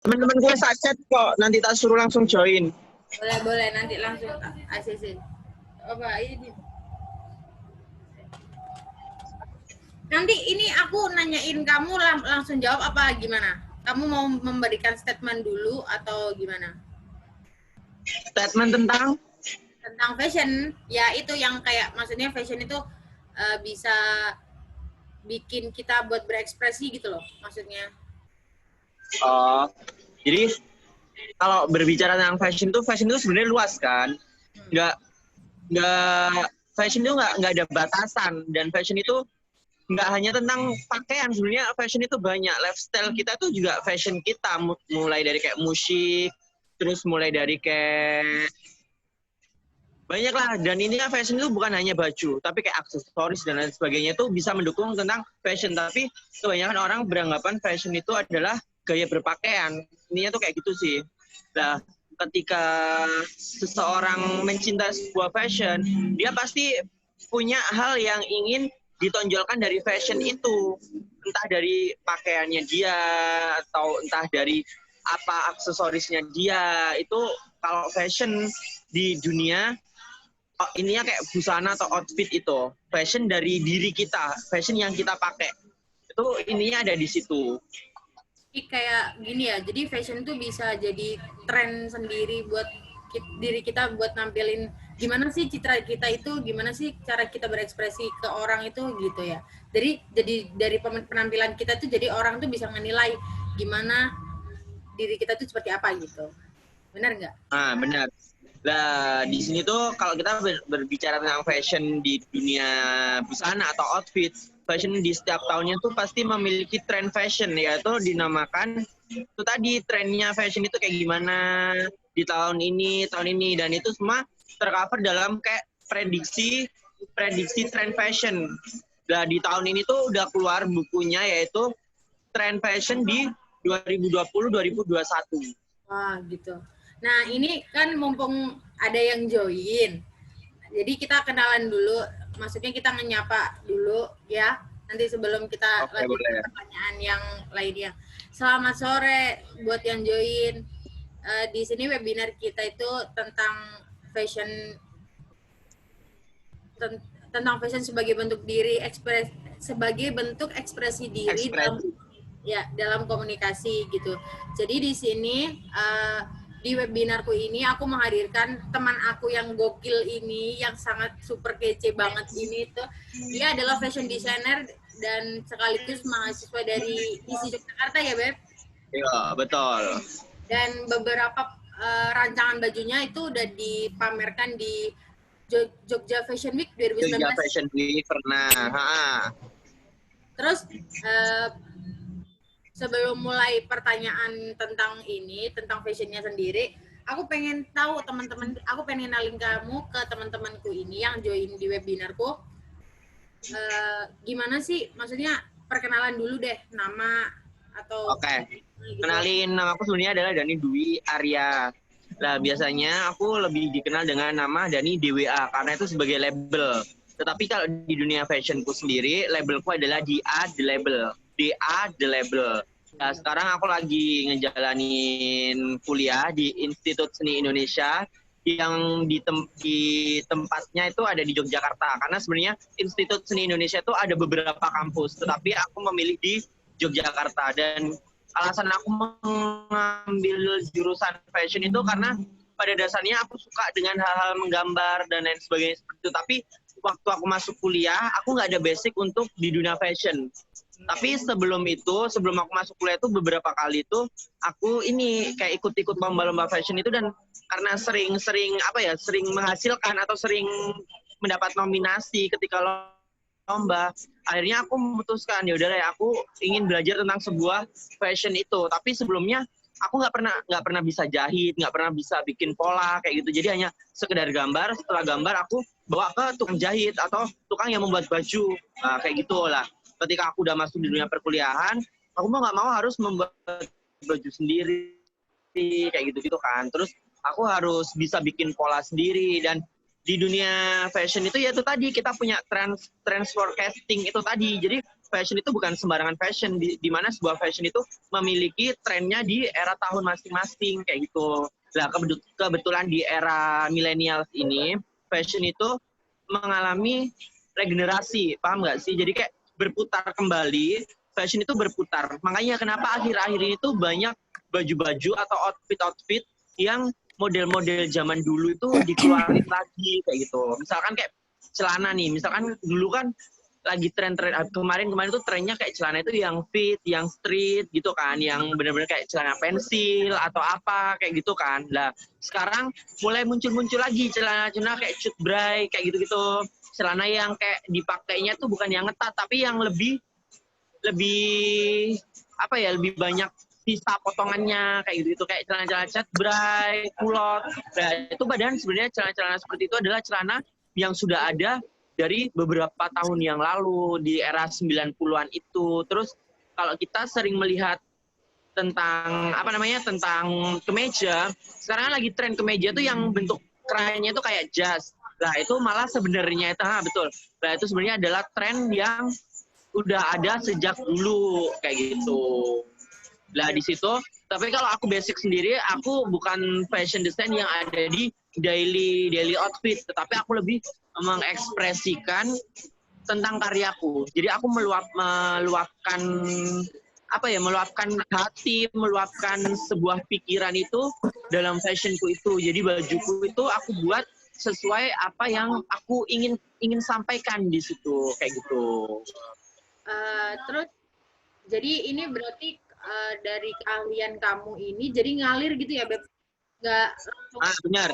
Teman-teman gue chat kok, nanti tak suruh langsung join. Boleh nanti langsung ACC. Apa ini? Nanti ini aku nanyain kamu langsung jawab apa gimana? Kamu mau memberikan statement dulu atau gimana? Statement Tentang fashion, ya itu yang kayak maksudnya fashion itu bisa bikin kita buat berekspresi gitu loh maksudnya. Jadi kalau berbicara tentang fashion itu sebenarnya luas kan. Nggak fashion itu nggak ada batasan, dan fashion itu nggak hanya tentang pakaian. Sebenarnya fashion itu banyak, lifestyle kita tuh juga fashion kita, mulai dari kayak musik, terus mulai dari kayak banyak lah. Dan ini kan fashion itu bukan hanya baju, tapi kayak aksesoris dan lain sebagainya itu bisa mendukung tentang fashion. Tapi kebanyakan orang beranggapan fashion itu adalah gaya berpakaian. Ininya tuh kayak gitu sih. Nah, ketika seseorang mencintai sebuah fashion, dia pasti punya hal yang ingin ditonjolkan dari fashion itu. Entah dari pakaiannya dia, atau entah dari apa aksesorisnya dia. Itu kalau fashion di dunia, ininya kayak busana atau outfit itu. Fashion dari diri kita, fashion yang kita pakai. Itu ininya ada di situ. Jadi kayak gini ya, jadi fashion tuh bisa jadi tren sendiri buat diri kita buat nampilin gimana sih citra kita itu, gimana sih cara kita berekspresi ke orang itu gitu ya. Jadi dari penampilan kita tuh jadi orang tuh bisa menilai gimana diri kita tuh seperti apa gitu. Benar nggak? Ah, benar. Nah, di sini tuh kalau kita berbicara tentang fashion di dunia busana atau outfit, fashion di setiap tahunnya tuh pasti memiliki tren fashion, yaitu dinamakan itu tadi, trennya fashion itu kayak gimana di tahun ini, dan itu semua tercover dalam kayak prediksi tren fashion. Nah, di tahun ini tuh udah keluar bukunya, yaitu tren fashion di 2020-2021. Wah, gitu. Nah, ini kan mumpung ada yang join. Jadi kita kenalan dulu, maksudnya kita menyapa dulu ya. Nanti sebelum kita lanjut ke pertanyaan yang lainnya. Selamat sore buat yang join. Di sini webinar kita itu tentang fashion sebagai bentuk diri sebagai bentuk ekspresi diri dalam komunikasi gitu. Jadi di sini di webinarku ini aku menghadirkan teman aku yang gokil ini, yang sangat super kece banget ini tuh. Dia adalah fashion designer dan sekaligus mahasiswa dari ISI Yogyakarta ya, Beb? Iya, betul. Dan beberapa rancangan bajunya itu udah dipamerkan di Jogja Fashion Week 2019. Jogja Fashion Week pernah. Terus sebelum mulai pertanyaan tentang ini, tentang fashionnya sendiri, aku pengen tahu teman-teman, aku pengen kenalin kamu ke teman-temanku ini yang join di webinarku. Gimana sih, maksudnya perkenalan dulu deh, nama atau... Oke. Kenalin, nama aku sebenarnya adalah Dani Dwi Arya. Nah, biasanya aku lebih dikenal dengan nama Dani DWA, karena itu sebagai label. Tetapi kalau di dunia fashionku sendiri, labelku adalah DA The Label. DA The Label. Nah, sekarang aku lagi ngejalanin kuliah di Institut Seni Indonesia, yang di tempatnya itu ada di Yogyakarta. Karena sebenarnya Institut Seni Indonesia itu ada beberapa kampus, tetapi aku memilih di Yogyakarta. Dan alasan aku mengambil jurusan fashion itu karena pada dasarnya aku suka dengan hal-hal menggambar dan lain sebagainya seperti itu. Tapi waktu aku masuk kuliah, aku nggak ada basic untuk di dunia fashion. Tapi sebelum aku masuk kuliah itu beberapa kali itu aku ini kayak ikut-ikut lomba-lomba fashion itu, dan karena sering menghasilkan atau sering mendapat nominasi ketika lomba, akhirnya aku memutuskan ya udah deh, aku ingin belajar tentang sebuah fashion itu. Tapi sebelumnya aku nggak pernah bisa jahit, nggak pernah bisa bikin pola kayak gitu. Jadi hanya sekedar gambar. Setelah gambar aku bawa ke tukang jahit atau tukang yang membuat baju, kayak gitu lah. Ketika aku udah masuk di dunia perkuliahan, aku mau nggak mau harus membuat baju sendiri kayak gitu kan. Terus aku harus bisa bikin pola sendiri. Dan di dunia fashion itu ya itu tadi, kita punya trend forecasting itu tadi. Jadi fashion itu bukan sembarangan fashion, di mana sebuah fashion itu memiliki trennya di era tahun masing-masing kayak gitu. Nah, kebetulan di era milenial ini, fashion itu mengalami regenerasi, paham nggak sih? Jadi kayak berputar kembali, fashion itu berputar. Makanya kenapa akhir-akhir ini tuh banyak baju-baju atau outfit-outfit yang model-model zaman dulu itu dikeluarin lagi kayak gitu. Misalkan kayak celana nih, misalkan dulu kan lagi tren-tren kemarin tuh trennya kayak celana itu yang fit, yang street gitu kan, yang benar-benar kayak celana pensil atau apa kayak gitu kan. Lah sekarang mulai muncul lagi celana-celana kayak cut bray kayak gitu-gitu. Celana yang kayak dipakainya tuh bukan yang ngetat tapi yang lebih apa ya, lebih banyak sisa potongannya kayak gitu, kayak celana-celana cat bray, kulot. Nah, itu padahal sebenarnya celana-celana seperti itu adalah celana yang sudah ada dari beberapa tahun yang lalu di era 90-an itu. Terus kalau kita sering melihat tentang tentang kemeja, sekarang lagi tren kemeja tuh yang bentuk kerahnya itu kayak jas. Nah, itu malah sebenarnya itu betul. Nah, itu sebenarnya adalah tren yang udah ada sejak dulu kayak gitu. Nah, di situ, tapi kalau aku basic sendiri, aku bukan fashion design yang ada di daily outfit, tetapi aku lebih mengekspresikan tentang karyaku. Jadi aku meluapkan hati, meluapkan sebuah pikiran itu dalam fashionku itu. Jadi bajuku itu aku buat sesuai apa yang aku ingin sampaikan di situ kayak gitu. Terus jadi ini berarti dari keahlian kamu ini jadi ngalir gitu ya, Beb? Nggak benar.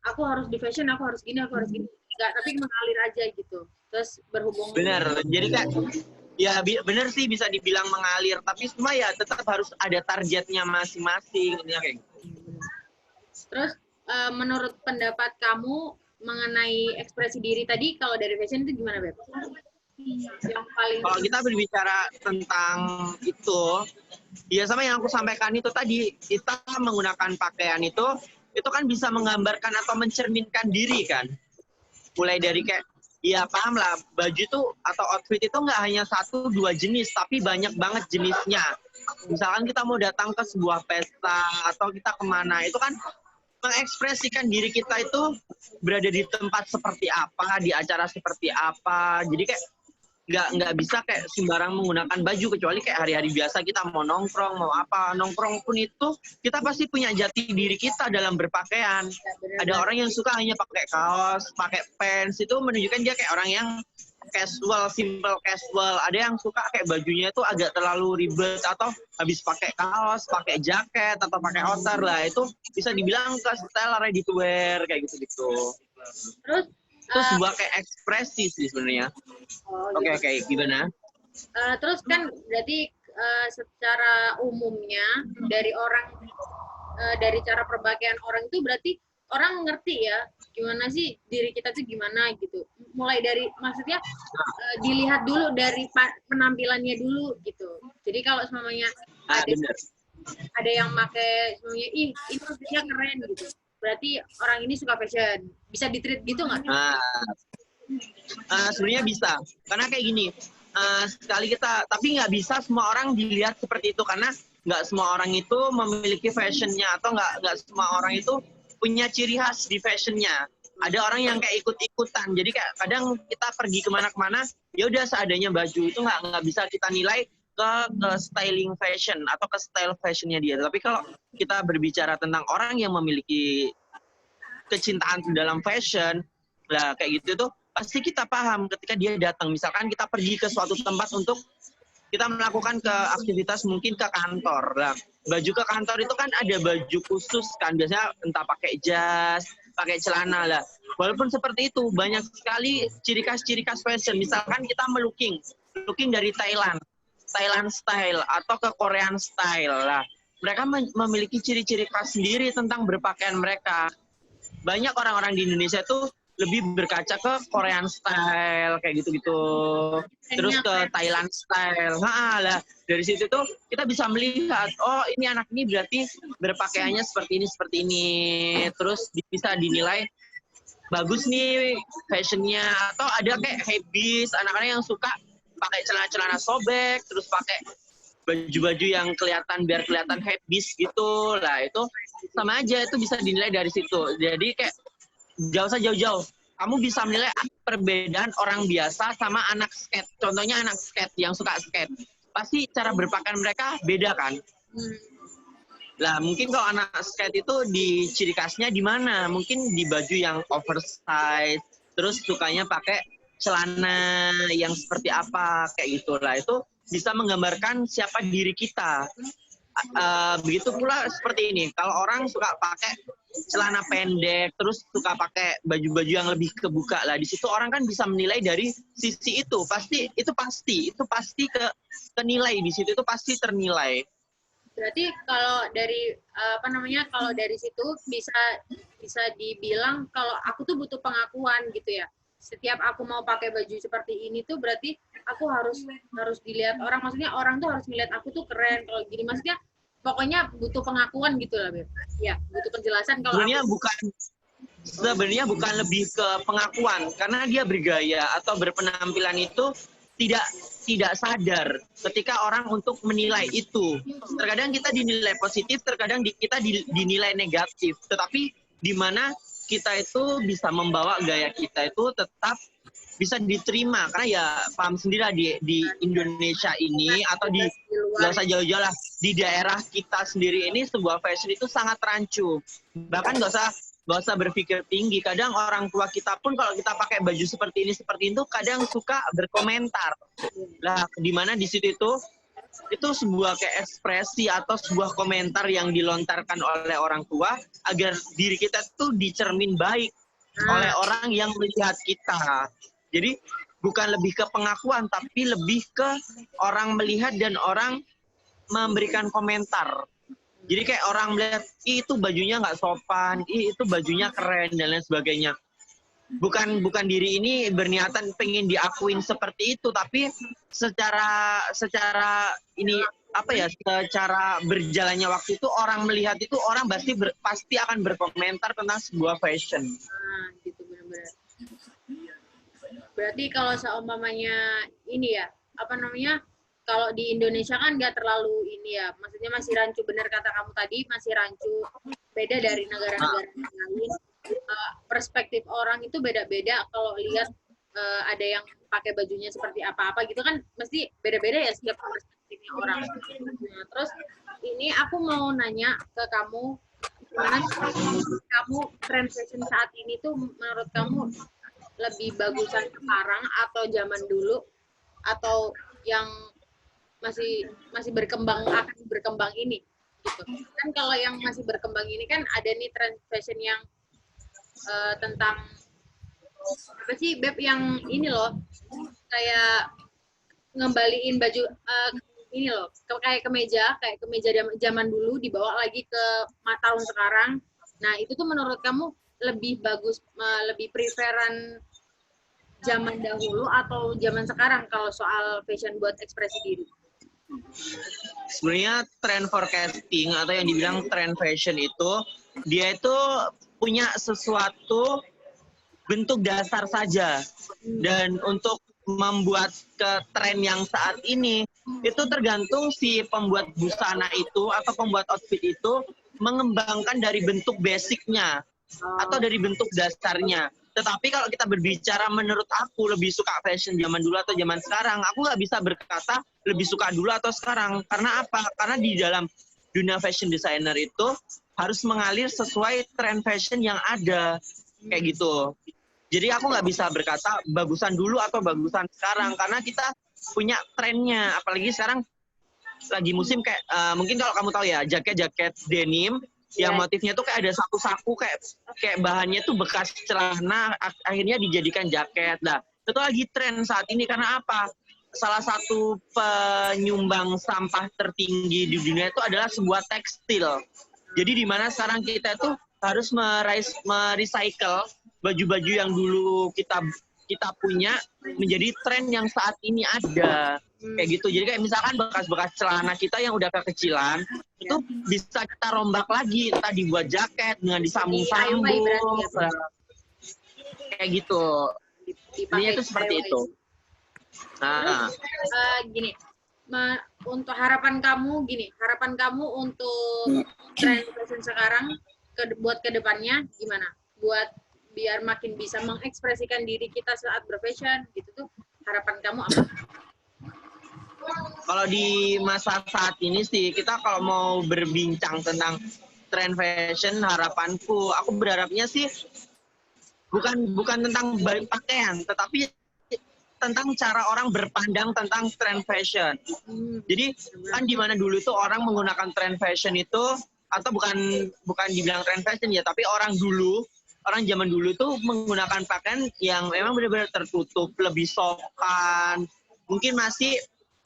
Aku harus di fashion, aku harus gini. Nggak, tapi mengalir aja gitu. Terus berhubung. Benar. Jadi kan ya benar sih bisa dibilang mengalir, tapi semua ya tetap harus ada targetnya masing-masing kayak gitu. Terus menurut pendapat kamu mengenai ekspresi diri tadi, kalau dari fashion itu gimana, Beb? Yang paling kalau kita berbicara tentang itu, ya sama yang aku sampaikan itu tadi, kita menggunakan pakaian itu kan bisa menggambarkan atau mencerminkan diri kan. Mulai dari kayak, ya paham lah, baju itu atau outfit itu nggak hanya 1-2 jenis, tapi banyak banget jenisnya. Misalkan kita mau datang ke sebuah pesta atau kita kemana, itu kan mengekspresikan diri kita itu berada di tempat seperti apa, di acara seperti apa. Jadi kayak nggak bisa kayak sembarang menggunakan baju, kecuali kayak hari-hari biasa kita mau nongkrong, mau apa, nongkrong pun itu kita pasti punya jati diri kita dalam berpakaian. Ada orang yang suka hanya pakai kaos, pakai pants, itu menunjukkan dia kayak orang yang casual, simple casual. Ada yang suka kayak bajunya itu agak terlalu ribet, atau habis pakai kaos, pakai jaket, atau pakai outer lah, itu bisa dibilang ke style ready to wear kayak gitu-gitu. Terus itu sebuah kayak ekspresi sih sebenarnya. Oke, gimana? Terus kan berarti secara umumnya dari dari cara perpakaian orang itu berarti orang ngerti ya gimana sih diri kita tuh gimana gitu. Mulai dari, maksudnya dilihat dulu dari penampilannya dulu gitu. Jadi kalau semuanya ada yang pakai semuanya, ih ini maksudnya keren gitu, berarti orang ini suka fashion. Bisa di-treat gitu nggak? Sebenarnya bisa, karena kayak gini, tapi nggak bisa semua orang dilihat seperti itu, karena nggak semua orang itu memiliki fashionnya, atau nggak semua orang itu punya ciri khas di fashionnya. Ada orang yang kayak ikut-ikutan, jadi kayak kadang kita pergi kemana-kemana, ya udah seadanya baju, itu nggak bisa kita nilai ke styling fashion atau ke style fashionnya dia. Tapi kalau kita berbicara tentang orang yang memiliki kecintaan dalam fashion, lah kayak gitu tuh pasti kita paham ketika dia datang. Misalkan kita pergi ke suatu tempat untuk kita melakukan ke aktivitas, mungkin ke kantor. Nah, baju ke kantor itu kan ada baju khusus kan, biasanya entah pakai jas, pakai celana lah. Walaupun seperti itu, banyak sekali ciri khas fashion. Misalkan kita looking dari Thailand style atau ke Korean style lah. Mereka memiliki ciri-ciri khas sendiri tentang berpakaian mereka. Banyak orang-orang di Indonesia tuh lebih berkaca ke Korean style kayak gitu-gitu, terus ke Thailand style. Lah dari situ tuh kita bisa melihat, oh ini anak ini berarti berpakaiannya seperti ini, terus bisa dinilai bagus nih fashionnya. Atau ada kayak habis anak-anak yang suka pakai celana-celana sobek, terus pakai baju-baju yang biar kelihatan habis gitu lah, itu sama aja, itu bisa dinilai dari situ. Jadi kayak gak usah jauh-jauh, kamu bisa menilai perbedaan orang biasa sama anak skate. Contohnya anak skate yang suka skate, pasti cara berpakaian mereka beda kan. Lah mungkin kalau anak skate itu di ciri khasnya di mana? Mungkin di baju yang oversize, terus sukanya pakai celana yang seperti apa kayak gitulah. Itu bisa menggambarkan siapa diri kita. Begitu pula seperti ini. Kalau orang suka pakai celana pendek, terus suka pakai baju-baju yang lebih kebuka lah. Di situ orang kan bisa menilai dari sisi itu. Itu pasti kenilai di situ, itu pasti ternilai. Berarti kalau dari kalau dari situ bisa dibilang kalau aku tuh butuh pengakuan gitu ya. Setiap aku mau pakai baju seperti ini tuh berarti aku harus dilihat orang, maksudnya orang tuh harus melihat aku tuh keren kalau gini, maksudnya pokoknya butuh pengakuan gitu lah, Beb. Ya, butuh penjelasan kalau sebenarnya bukan lebih ke pengakuan, karena dia bergaya atau berpenampilan itu tidak sadar ketika orang untuk menilai itu. Terkadang kita dinilai positif, terkadang kita dinilai negatif. Tetapi di mana kita itu bisa membawa gaya kita itu tetap bisa diterima, karena ya paham sendiri lah di Indonesia ini atau nggak usah jauh-jauh lah, di daerah kita sendiri ini sebuah fashion itu sangat rancu. Bahkan nggak usah berpikir tinggi. Kadang orang tua kita pun kalau kita pakai baju seperti ini kadang suka berkomentar. Lah di mana di situ itu sebuah kayak ekspresi atau sebuah komentar yang dilontarkan oleh orang tua agar diri kita tuh dicermin baik oleh orang yang melihat kita. Jadi bukan lebih ke pengakuan, tapi lebih ke orang melihat dan orang memberikan komentar. Jadi kayak orang melihat, itu bajunya nggak sopan, itu bajunya keren dan lain sebagainya. Bukan diri ini berniatan pengen diakuin seperti itu, tapi secara secara berjalannya waktu itu orang melihat itu, orang pasti akan berkomentar tentang sebuah fashion. Gitu benar-benar. Berarti kalau seumpamanya ini ya, kalau di Indonesia kan nggak terlalu ini ya, maksudnya masih rancu, benar kata kamu tadi, masih rancu, beda dari negara-negara lain. Perspektif orang itu beda-beda, kalau lihat ada yang pakai bajunya seperti apa-apa gitu kan, mesti beda-beda ya setiap perspektifnya orang. Nah, terus ini aku mau nanya ke kamu, gimana kamu tren fashion saat ini tuh menurut kamu lebih bagusan sekarang atau zaman dulu, atau yang masih akan berkembang ini gitu kan? Kalau yang masih berkembang ini kan ada nih tren fashion yang tentang apa sih, Beb, yang ini loh, kayak ngembaliin baju ini loh, kayak kemeja zaman dulu dibawa lagi ke tahun sekarang. Nah itu tuh menurut kamu lebih bagus, lebih preferan zaman dahulu atau zaman sekarang kalau soal fashion buat ekspresi diri? Sebenarnya trend forecasting atau yang dibilang trend fashion itu, dia itu punya sesuatu bentuk dasar saja. Dan untuk membuat ke tren yang saat ini, itu tergantung si pembuat busana itu atau pembuat outfit itu mengembangkan dari bentuk basicnya atau dari bentuk dasarnya. Tetapi kalau kita berbicara menurut aku lebih suka fashion zaman dulu atau zaman sekarang, aku nggak bisa berkata lebih suka dulu atau sekarang. Karena apa? Karena di dalam dunia fashion designer itu harus mengalir sesuai tren fashion yang ada. Kayak gitu. Jadi aku nggak bisa berkata bagusan dulu atau bagusan sekarang. Karena kita punya trennya. Apalagi sekarang lagi musim kayak, mungkin kalau kamu tahu ya, jaket-jaket denim, yang motifnya tuh kayak ada saku-saku, kayak bahannya tuh bekas celana, akhirnya dijadikan jaket. Nah, itu lagi tren saat ini. Karena apa? Salah satu penyumbang sampah tertinggi di dunia itu adalah sebuah tekstil. Jadi di mana sekarang kita tuh harus merecycle baju-baju yang dulu kita punya menjadi tren yang saat ini ada. Kayak gitu. Jadi kayak misalkan bekas-bekas celana kita yang udah kekecilan, itu bisa kita rombak lagi, entah dibuat jaket dengan disambung-sambung. Kayak gitu. Ini itu seperti itu. Nah, Gini, untuk harapan kamu untuk tren fashion sekarang buat kedepannya gimana? Buat biar makin bisa mengekspresikan diri kita saat berfashion gitu tuh, harapan kamu apa? kalau di masa saat ini sih, kita kalau mau berbincang tentang tren fashion, harapanku, aku berharapnya sih bukan tentang pakaian, tetapi tentang cara orang berpandang tentang tren fashion. Jadi kan di mana dulu tuh orang menggunakan tren fashion itu, atau bukan dibilang tren fashion ya, tapi orang zaman dulu tuh menggunakan pakaian yang memang benar-benar tertutup, lebih sopan. Mungkin masih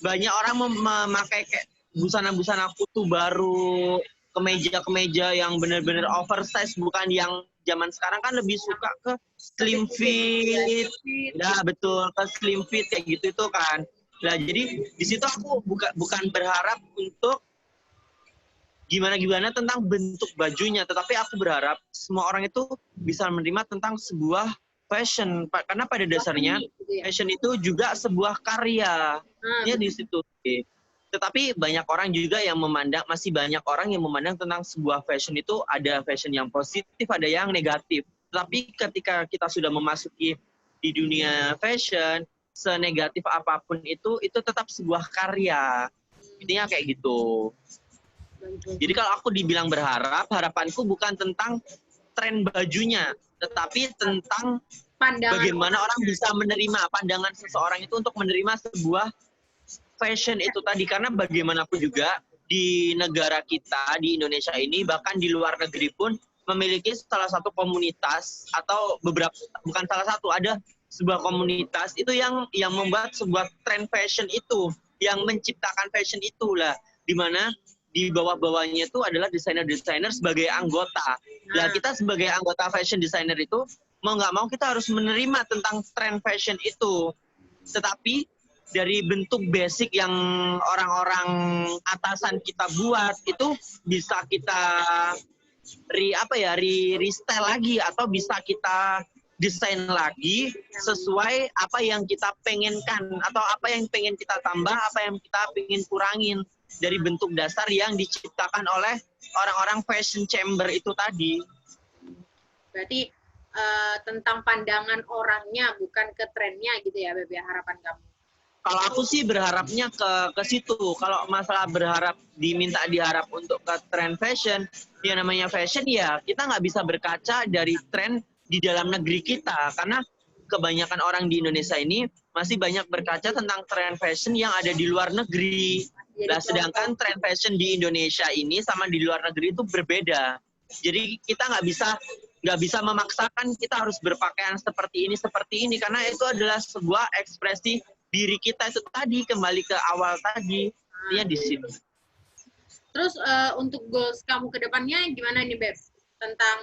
banyak orang memakai kayak busana-busana kutu baru, kemeja-kemeja yang benar-benar oversize, bukan yang zaman sekarang kan lebih suka ke slim fit. Ya betul, ke slim fit kayak gitu itu kan. Nah, jadi di situ aku bukan berharap untuk gimana-gimana tentang bentuk bajunya, tetapi aku berharap semua orang itu bisa menerima tentang sebuah fashion, karena pada dasarnya fashion itu juga sebuah karya. Ya di situ. Tetapi banyak orang juga yang masih banyak orang yang memandang tentang sebuah fashion itu ada fashion yang positif, ada yang negatif. Tapi ketika kita sudah memasuki di dunia fashion, senegatif apapun itu tetap sebuah karya. Intinya kayak gitu. Jadi kalau aku dibilang berharap, harapanku bukan tentang tren bajunya, tetapi tentang bagaimana orang bisa menerima pandangan seseorang itu untuk menerima sebuah fashion itu tadi. Karena bagaimanapun juga di negara kita, di Indonesia ini, bahkan di luar negeri pun memiliki salah satu komunitas atau beberapa, bukan salah satu, ada sebuah komunitas itu yang membuat sebuah tren fashion itu, yang menciptakan fashion itulah, di mana di bawah-bawahnya itu adalah desainer-desainer sebagai anggota. Nah, kita sebagai anggota fashion designer itu, mau nggak mau kita harus menerima tentang tren fashion itu. Tetapi dari bentuk basic yang orang-orang atasan kita buat, itu bisa kita restyle lagi, atau bisa kita desain lagi sesuai apa yang kita pengenkan, atau apa yang pengen kita tambah, apa yang kita pengen kurangin dari bentuk dasar yang diciptakan oleh orang-orang fashion chamber itu tadi. Berarti tentang pandangan orangnya, bukan ke trennya gitu ya, Beb, harapan kamu? Kalau aku sih berharapnya ke situ. Kalau masalah diminta diharap untuk ke tren fashion, yang namanya fashion ya kita nggak bisa berkaca dari tren di dalam negeri kita. Karena kebanyakan orang di Indonesia ini masih banyak berkaca tentang tren fashion yang ada di luar negeri. Nah, sedangkan tren fashion di Indonesia ini sama di luar negeri itu berbeda. Jadi kita nggak bisa memaksakan kita harus berpakaian seperti ini, karena itu adalah sebuah ekspresi diri kita itu tadi, kembali ke awal tadi, ya di sini. Terus untuk goals kamu ke depannya gimana nih, Beb? Tentang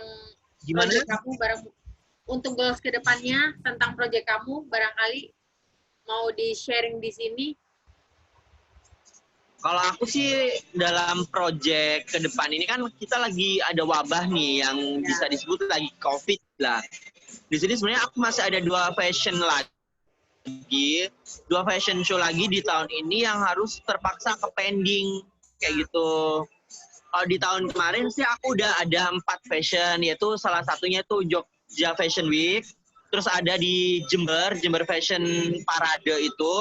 proyek kamu untuk goals ke depannya tentang proyek kamu, barangkali mau di-sharing di sini? Kalau aku sih dalam proyek ke depan ini kan kita lagi ada wabah nih yang bisa disebut lagi COVID lah. Di sini sebenarnya aku masih ada 2 fashion show lagi di tahun ini yang harus terpaksa ke pending kayak gitu. Kalau di tahun kemarin sih aku udah ada 4 fashion, yaitu salah satunya tuh Jogja Fashion Week, terus ada di Jember Fashion Parade itu,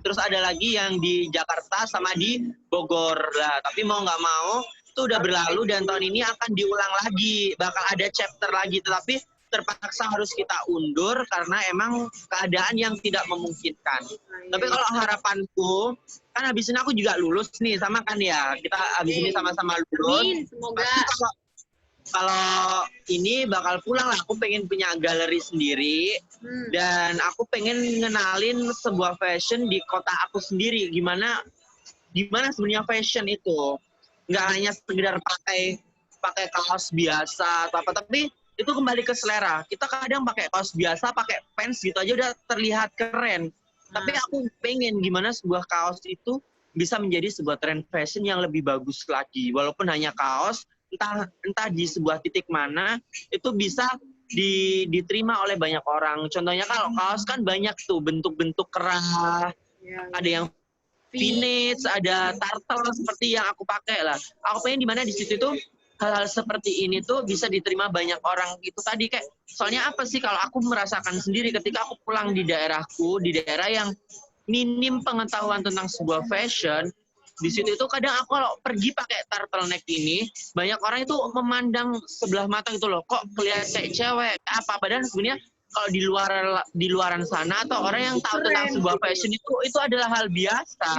terus ada lagi yang di Jakarta sama di Bogor lah. Tapi mau nggak mau itu udah berlalu dan tahun ini akan diulang lagi, bakal ada chapter lagi, tetapi terpaksa harus kita undur karena emang keadaan yang tidak memungkinkan. Tapi kalau harapanku, kan habis ini aku juga lulus nih, sama kan ya, kita habis ini sama-sama lulus. Semoga. Kalau ini bakal pulang lah, aku pengen punya galeri sendiri, dan aku pengen ngenalin sebuah fashion di kota aku sendiri. Gimana sebenarnya fashion itu, nggak hanya sekedar pakai kaos biasa atau apa, tapi itu kembali ke selera. Kita kadang pakai kaos biasa, pakai pants gitu aja udah terlihat keren. Tapi aku pengen gimana sebuah kaos itu bisa menjadi sebuah tren fashion yang lebih bagus lagi. Walaupun hanya kaos, entah di sebuah titik mana, itu bisa diterima oleh banyak orang. Contohnya kalau kaos kan banyak tuh bentuk-bentuk kerah, ada yang vintage, ada turtle seperti yang aku pakai lah. Aku pengen di mana di situ tuh hal-hal seperti ini tuh bisa diterima banyak orang. Itu tadi kayak, soalnya apa sih kalau aku merasakan sendiri ketika aku pulang di daerahku, di daerah yang minim pengetahuan tentang sebuah fashion, di situ itu kadang aku kalau pergi pakai turtleneck ini, banyak orang itu memandang sebelah mata gitu loh, kok kelihatan kayak cewek, apa, padahal sebenarnya kalau di luaran sana atau orang yang tahu tentang sebuah fashion itu adalah hal biasa.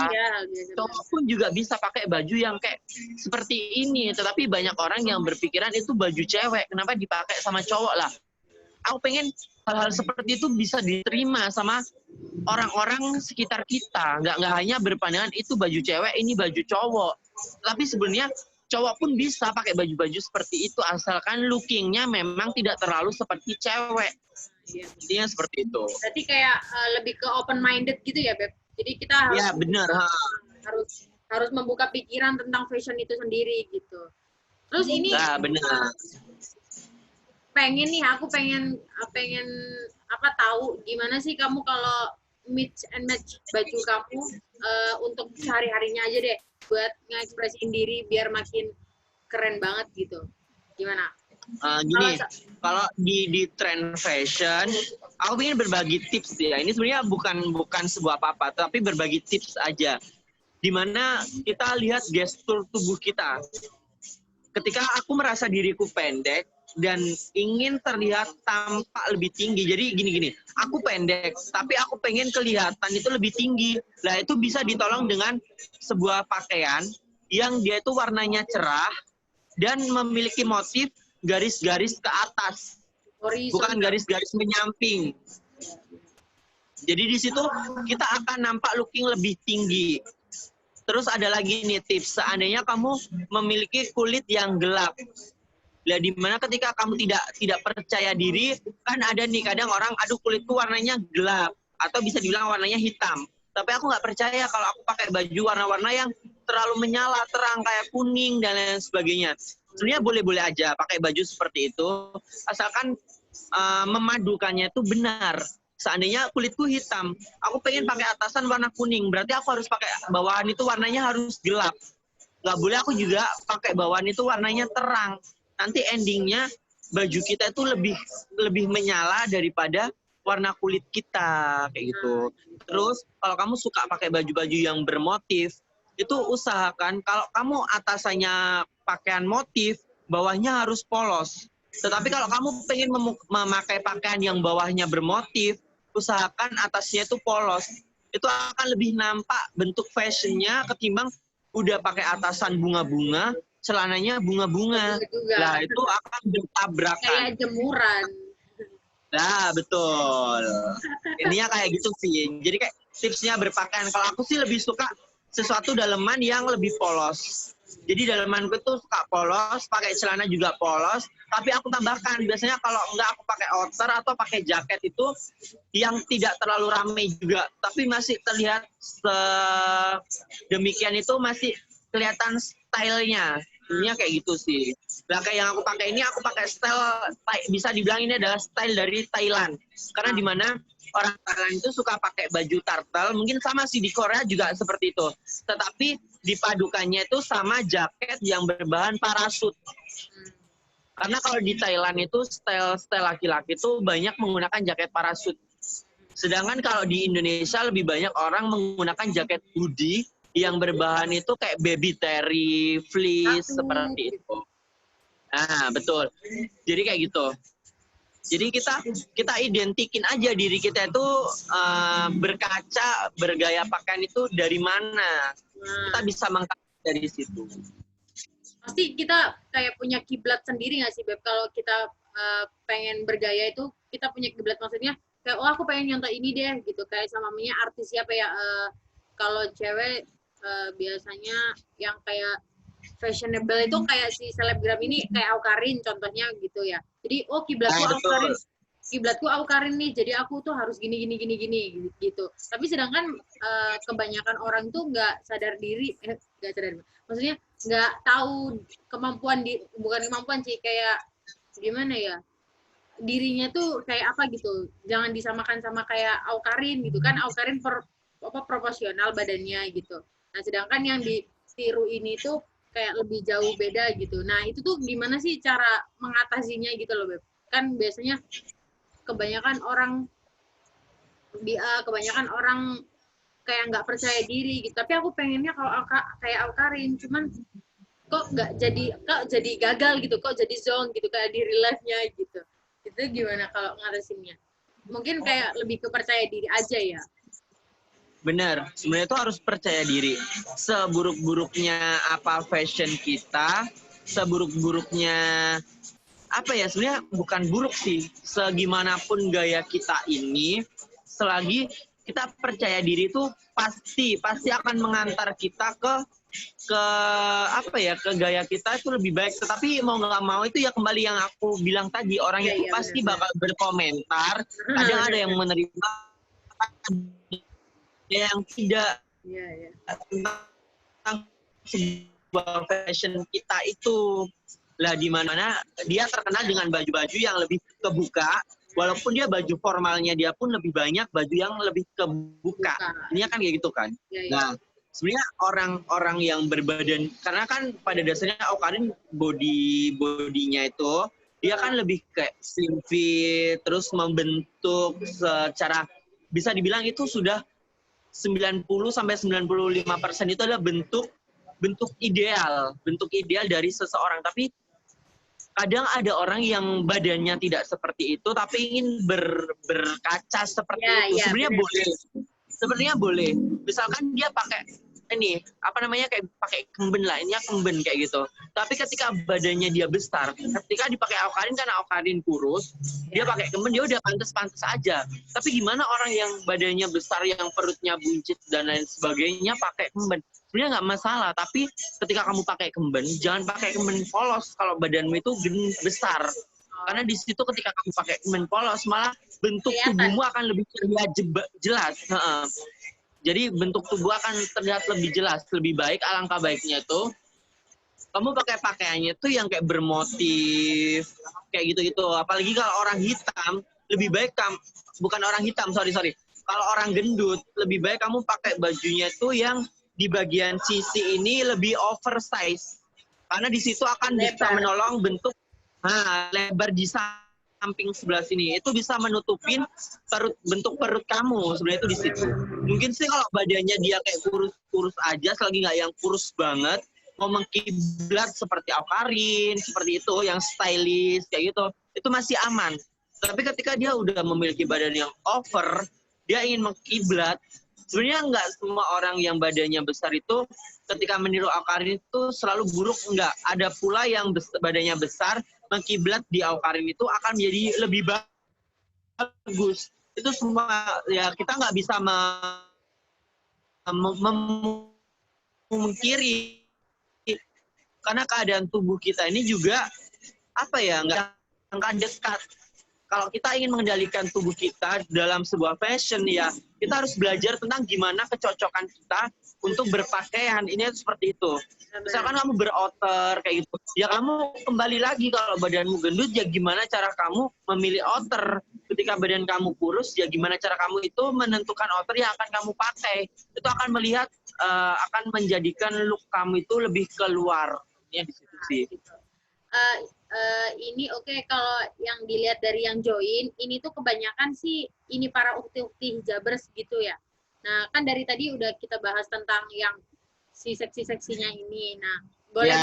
Cowok pun juga bisa pakai baju yang kayak seperti ini, tetapi banyak orang yang berpikiran itu baju cewek, kenapa dipakai sama cowok lah. Aku pengen hal-hal seperti itu bisa diterima sama orang-orang sekitar kita, nggak hanya berpandangan itu baju cewek, ini baju cowok. Tapi sebenarnya cowok pun bisa pakai baju-baju seperti itu asalkan lookingnya memang tidak terlalu seperti cewek. Intinya seperti itu. Berarti kayak lebih ke open minded gitu ya, Beb. Jadi kita harus ya benar, harus membuka pikiran tentang fashion itu sendiri gitu. Terus ini benar. Aku pengen tahu gimana sih kamu kalau mix and match baju kamu untuk sehari-harinya aja deh buat ngekspresiin diri biar makin keren banget gitu. Gimana? Gini, kalau di trend fashion, aku ingin berbagi tips ya. Ini sebenarnya bukan sebuah apa-apa, tapi berbagi tips aja. Dimana kita lihat gestur tubuh kita. Ketika aku merasa diriku pendek dan ingin terlihat tampak lebih tinggi. Jadi gini, aku pendek, tapi aku pengen kelihatan itu lebih tinggi. Nah, itu bisa ditolong dengan sebuah pakaian yang dia itu warnanya cerah dan memiliki motif garis-garis ke atas. Bukan garis-garis menyamping. Jadi di situ kita akan nampak looking lebih tinggi. Terus ada lagi nih tips, seandainya kamu memiliki kulit yang gelap. Nah, dimana ketika kamu tidak percaya diri, kan ada nih kadang orang, aduh kulitku warnanya gelap, atau bisa dibilang warnanya hitam. Tapi aku nggak percaya kalau aku pakai baju warna-warna yang terlalu menyala, terang, kayak kuning, dan lain sebagainya. Sebenarnya boleh-boleh aja pakai baju seperti itu, asalkan memadukannya itu benar. Seandainya kulitku hitam, aku pengen pakai atasan warna kuning, berarti aku harus pakai bawahan itu warnanya harus gelap. Nggak boleh aku juga pakai bawahan itu warnanya terang. Nanti endingnya baju kita itu lebih menyala daripada warna kulit kita, kayak gitu. Terus kalau kamu suka pakai baju-baju yang bermotif, itu usahakan kalau kamu atasannya pakaian motif, bawahnya harus polos. Tetapi kalau kamu pengen memakai pakaian yang bawahnya bermotif, usahakan atasnya itu polos. Itu akan lebih nampak bentuk fashionnya ketimbang udah pakai atasan bunga-bunga, celananya bunga-bunga. Nah, itu akan bertabrakan. Kayak jemuran. Nah, betul. Ininya kayak gitu sih. Jadi kayak tipsnya berpakaian. Kalau aku sih lebih suka sesuatu daleman yang lebih polos. Jadi dalemanku tuh suka polos, pakai celana juga polos. Tapi aku tambahkan, biasanya kalau enggak aku pakai outer atau pakai jaket itu yang tidak terlalu ramai juga. Tapi masih terlihat demikian itu masih kelihatan stylenya. Ini kayak gitu sih. Nah, kayak yang aku pakai ini, aku pakai style, bisa dibilang ini adalah style dari Thailand. Karena di mana orang Thailand itu suka pakai baju turtle, mungkin sama sih di Korea juga seperti itu. Tetapi dipadukannya itu sama jaket yang berbahan parasut. Karena kalau di Thailand itu style laki-laki itu banyak menggunakan jaket parasut. Sedangkan kalau di Indonesia lebih banyak orang menggunakan jaket hoodie yang berbahan itu kayak baby terry, fleece, seperti itu. Nah, betul. Jadi kayak gitu. Jadi kita identikin aja diri kita itu berkaca, bergaya pakaian itu dari mana. Kita bisa mengkaji dari situ. Pasti kita kayak punya kiblat sendiri nggak sih, Beb? Kalau kita pengen bergaya itu, kita punya kiblat, maksudnya kayak, oh aku pengen nyontoh ini deh, gitu. Kayak sama artis siapa ya, kalau cewek biasanya yang kayak fashionable itu kayak si selebgram ini, kayak Awkarin contohnya gitu ya. Jadi oh kiblatku Awkarin nih, jadi aku tuh harus gini gitu. Tapi sedangkan kebanyakan orang tuh nggak sadar diri, maksudnya nggak tahu bukan kemampuan sih, kayak gimana ya, dirinya tuh kayak apa gitu. Jangan disamakan sama kayak Awkarin gitu kan. Awkarin proporsional badannya gitu. Nah, sedangkan yang ditiru ini tuh kayak lebih jauh beda gitu. Nah, itu tuh gimana sih cara mengatasinya gitu loh, Beb? Kan biasanya kebanyakan orang kebanyakan orang kayak nggak percaya diri gitu. Tapi aku pengennya kalau kayak Awkarin, cuman kok jadi gagal gitu, kok jadi zonk gitu kayak di real life-nya gitu. Itu gimana kalau ngatasinnya? Mungkin kayak lebih ke percaya diri aja ya. Bener, sebenarnya itu harus percaya diri. Seburuk-buruknya apa fashion kita, seburuk-buruknya apa ya, sebenarnya bukan buruk sih. Segimanapun gaya kita ini, selagi kita percaya diri itu pasti akan mengantar kita ke apa ya, ke gaya kita itu lebih baik. Tetapi mau nggak mau itu ya kembali yang aku bilang tadi, orang itu pasti bakal berkomentar. Kadang ada yang menerima, yang tidak tentang sebuah fashion kita itu. Lah di mana dia terkenal dengan baju-baju yang lebih kebuka, walaupun dia baju formalnya dia pun lebih banyak baju yang lebih kebuka. Ini kan kayak gitu kan. Nah, sebenarnya orang-orang yang berbadan, karena kan pada dasarnya Awkarin bodinya itu dia kan lebih kayak slim fit, terus membentuk secara bisa dibilang itu sudah 90 sampai 95% itu adalah bentuk ideal dari seseorang. Tapi kadang ada orang yang badannya tidak seperti itu tapi ingin berkaca seperti itu. Sebenarnya boleh. Misalkan dia pakai ini apa namanya, kayak pakai kemben lah, ini kemben kayak gitu. Tapi ketika badannya dia besar, ketika dipakai Awkarin karena Awkarin kurus, dia pakai kemben dia udah pantas aja. Tapi gimana orang yang badannya besar, yang perutnya buncit dan lain sebagainya pakai kemben? Sebenarnya nggak masalah, tapi ketika kamu pakai kemben, jangan pakai kemben polos kalau badanmu itu besar. Karena di situ ketika kamu pakai kemben polos, malah bentuk tubuhmu akan lebih terlihat jelas. Jadi bentuk tubuh akan terlihat lebih jelas, lebih baik. Alangkah baiknya itu kamu pakai pakaiannya tuh yang kayak bermotif, kayak gitu-gitu. Apalagi kalau orang hitam, lebih baik bukan orang hitam, sorry. Kalau orang gendut, lebih baik kamu pakai bajunya tuh yang di bagian sisi ini lebih oversize. Karena di situ akan bisa menolong bentuk lebar di samping sebelah sini. Itu bisa menutupin bentuk perut kamu sebenarnya itu di situ. Mungkin sih kalau badannya dia kayak kurus aja, selagi nggak yang kurus banget, mau mengkiblat seperti Awkarin, seperti itu, yang stylish kayak gitu, itu masih aman. Tapi ketika dia udah memiliki badan yang over, dia ingin mengkiblat, sebenarnya nggak semua orang yang badannya besar itu ketika meniru Awkarin itu selalu buruk, enggak. Ada pula yang badannya besar, mengkiblat di Awkarin itu akan menjadi lebih bagus. Itu semua ya, kita nggak bisa memungkiri, karena keadaan tubuh kita ini juga apa ya, nggak dekat. Kalau kita ingin mengendalikan tubuh kita dalam sebuah fashion, ya kita harus belajar tentang gimana kecocokan kita untuk berpakaian. Ini seperti itu. Misalkan kamu berouter kayak gitu, ya kamu kembali lagi, kalau badanmu gendut, ya gimana cara kamu memilih outer. Ketika badan kamu kurus, ya gimana cara kamu itu menentukan outer yang akan kamu pakai. Itu akan melihat, akan menjadikan look kamu itu lebih keluar. Ya di situ sih. Ini kalau yang dilihat dari yang join, ini tuh kebanyakan sih ini para ukti-ukti hijabers gitu ya. Nah, kan dari tadi udah kita bahas tentang yang si seksi-seksinya ini. Nah, boleh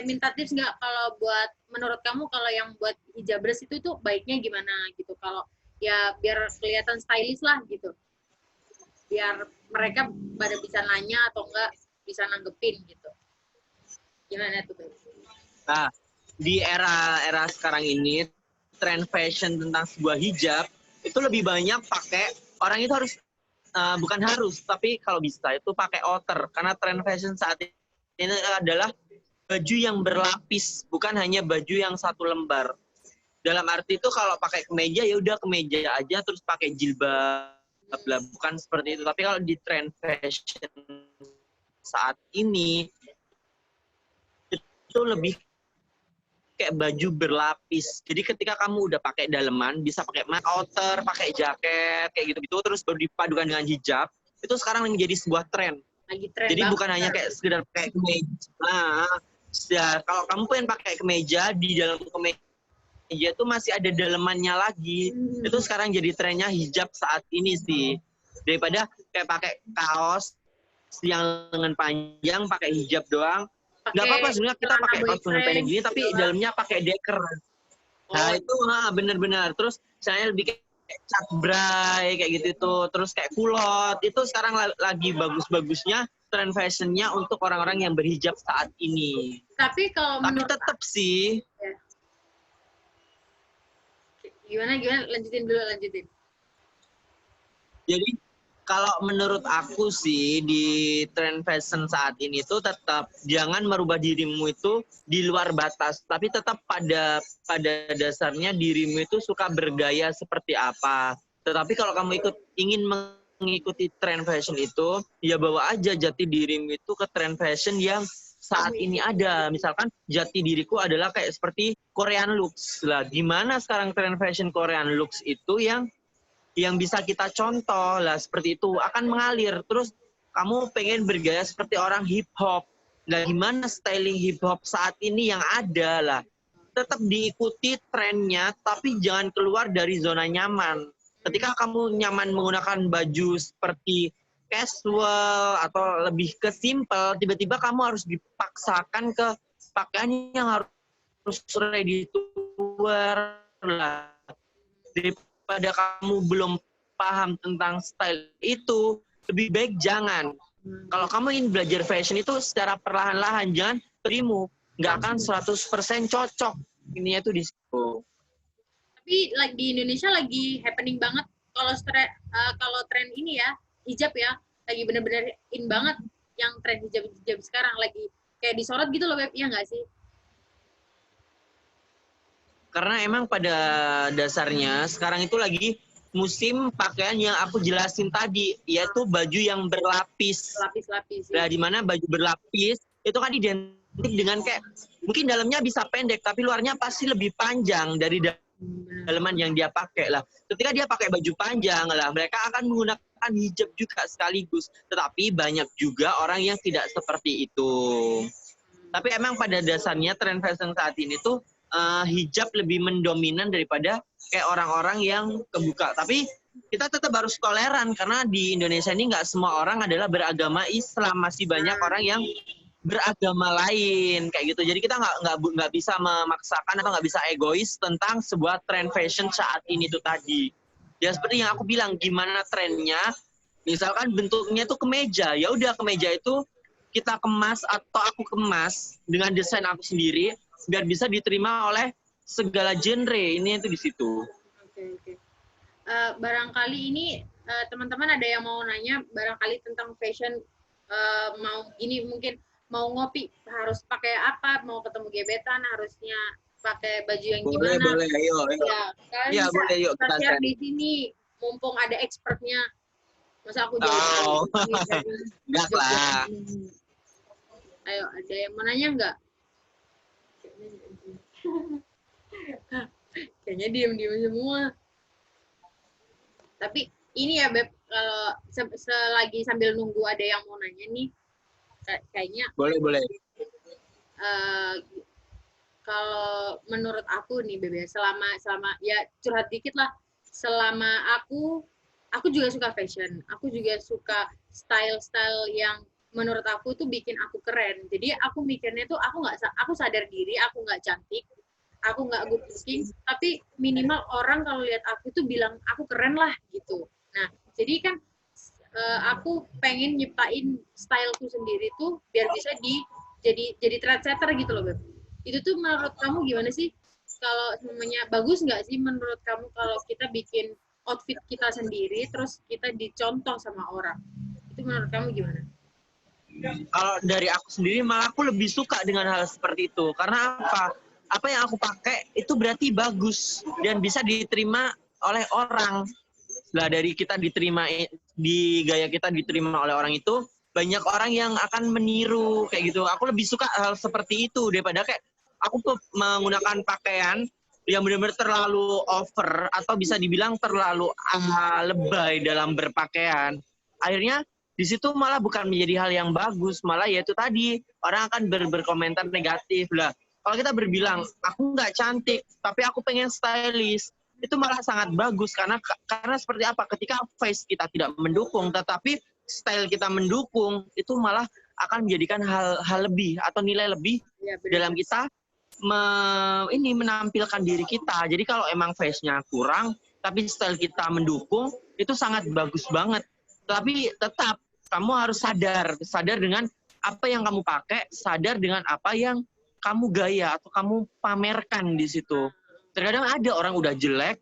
minta tips nggak kalau buat, menurut kamu kalau yang buat hijabers itu tuh baiknya gimana gitu? Kalau ya biar kelihatan stylish lah gitu. Biar mereka pada bisa nanya atau enggak bisa nanggepin gitu. Gimana tuh, Beb? Nah, di era sekarang ini, tren fashion tentang sebuah hijab itu lebih banyak pakai, orang itu harus bukan harus, tapi kalau bisa itu pakai outer. Karena tren fashion saat ini adalah baju yang berlapis, bukan hanya baju yang satu lembar. Dalam arti itu kalau pakai kemeja, ya udah kemeja aja terus pakai jilbab, bukan seperti itu. Tapi kalau di tren fashion saat ini itu lebih kayak baju berlapis. Jadi ketika kamu udah pakai daleman, bisa pakai outer, pakai jaket, kayak gitu-gitu, terus baru dipadukan dengan hijab, itu sekarang menjadi sebuah tren. Lagi tren Jadi banget. bukan hanya kayak sekedar pakai kemeja. Nah, ya, kalau kamu pengen pakai kemeja, di dalam kemeja itu masih ada dalemannya lagi. Itu sekarang jadi trennya hijab saat ini sih. Daripada kayak pakai kaos yang lengan panjang, pakai hijab doang. Nggak apa-apa sebenarnya kita pakai kaos lengan pendek gini, tapi dalamnya pakai deker. Nah itu bener-bener. Terus saya lebih kayak cat bray kayak gitu itu. Terus kayak kulot. Itu sekarang lagi bagus-bagusnya tren fashionnya untuk orang-orang yang berhijab saat ini. Tapi kalau tapi tetap sih. Gimana? Lanjutin dulu. Jadi kalau menurut aku sih di tren fashion saat ini tuh tetap jangan merubah dirimu itu di luar batas, tapi tetap pada dasarnya dirimu itu suka bergaya seperti apa. Tetapi kalau kamu ingin mengikuti tren fashion itu, ya bawa aja jati dirimu itu ke tren fashion yang saat ini ada. Misalkan jati diriku adalah kayak seperti Korean looks lah. Gimana sekarang tren fashion Korean looks itu yang bisa kita contoh lah, seperti itu akan mengalir. Terus kamu pengen bergaya seperti orang hip hop, nah gimana styling hip hop saat ini yang ada lah, tetap diikuti trennya tapi jangan keluar dari zona nyaman. Ketika kamu nyaman menggunakan baju seperti casual atau lebih ke simple, tiba-tiba kamu harus dipaksakan ke pakaian yang harus ready to wear lah. Pada kamu belum paham tentang style itu, lebih baik jangan. Kalau kamu ingin belajar fashion itu secara perlahan-lahan, jangan berimu. Nggak akan 100% cocok. Ininya itu di situ. Tapi di Indonesia lagi happening banget kalau tren ini ya, hijab ya, lagi bener-bener in banget yang tren hijab sekarang, lagi kayak disorot gitu loh, Beb. Iya nggak sih? Karena emang pada dasarnya sekarang itu lagi musim pakaian yang aku jelasin tadi, yaitu baju yang berlapis. Lapis-lapis. Nah, di mana baju berlapis itu kan identik dengan kayak mungkin dalamnya bisa pendek tapi luarnya pasti lebih panjang dari dalaman yang dia pakai lah. Ketika dia pakai baju panjang lah, mereka akan menggunakan hijab juga sekaligus. Tetapi banyak juga orang yang tidak seperti itu. Tapi emang pada dasarnya tren fashion saat ini tuh hijab lebih mendominan daripada kayak orang-orang yang kebuka. Tapi kita tetap harus toleran karena di Indonesia ini nggak semua orang adalah beragama Islam, masih banyak orang yang beragama lain kayak gitu. Jadi kita nggak bisa memaksakan atau nggak bisa egois tentang sebuah tren fashion saat ini tuh tadi. Ya seperti yang aku bilang, gimana trennya? Misalkan bentuknya tuh kemeja, ya udah kemeja itu kita kemas atau aku kemas dengan desain aku sendiri biar bisa diterima oleh segala genre. Ini itu di situ. Oke. Barangkali ini teman-teman ada yang mau nanya barangkali tentang fashion, mau ini mungkin mau ngopi harus pakai apa, mau ketemu gebetan harusnya pakai baju yang gimana? Boleh, ayo. Ya, boleh, yuk kita share di sini, mumpung ada expertnya. Masa aku jauh? Enggak lah. Ayo, ada yang mau nanya nggak? Kayaknya diem semua. Tapi ini ya Beb, kalau selagi sambil nunggu ada yang mau nanya nih, kayaknya boleh. Kalau menurut aku nih Beb, selama ya curhat dikit lah, selama aku juga suka fashion, aku juga suka style yang menurut aku tuh bikin aku keren. Jadi aku mikirnya tuh aku sadar diri, aku nggak cantik, aku nggak good looking, tapi minimal orang kalau lihat aku tuh bilang aku keren lah gitu. Nah, jadi kan aku pengen nyiptain styleku sendiri tuh biar bisa jadi trendsetter gitu loh, Beb. Itu tuh menurut kamu gimana sih? Kalau namanya bagus nggak sih menurut kamu kalau kita bikin outfit kita sendiri terus kita dicontoh sama orang? Itu menurut kamu gimana? Kalau dari aku sendiri malah aku lebih suka dengan hal seperti itu. Karena apa yang aku pakai itu berarti bagus dan bisa diterima oleh orang. Lah dari kita diterima di gaya kita diterima oleh orang itu, banyak orang yang akan meniru kayak gitu. Aku lebih suka hal seperti itu daripada kayak aku tuh menggunakan pakaian yang benar-benar terlalu over atau bisa dibilang terlalu lebay dalam berpakaian, akhirnya di situ malah bukan menjadi hal yang bagus, malah yaitu tadi orang akan berkomentar negatif lah. Kalau kita berbilang aku nggak cantik tapi aku pengen stylish, itu malah sangat bagus karena seperti apa? Ketika face kita tidak mendukung tetapi style kita mendukung, itu malah akan menjadikan hal lebih atau nilai lebih ya, dalam kita menampilkan diri kita. Jadi kalau emang face-nya kurang tapi style kita mendukung, itu sangat bagus banget. Tapi tetap kamu harus sadar dengan apa yang kamu pakai, sadar dengan apa yang kamu gaya atau kamu pamerkan di situ. Terkadang ada orang udah jelek,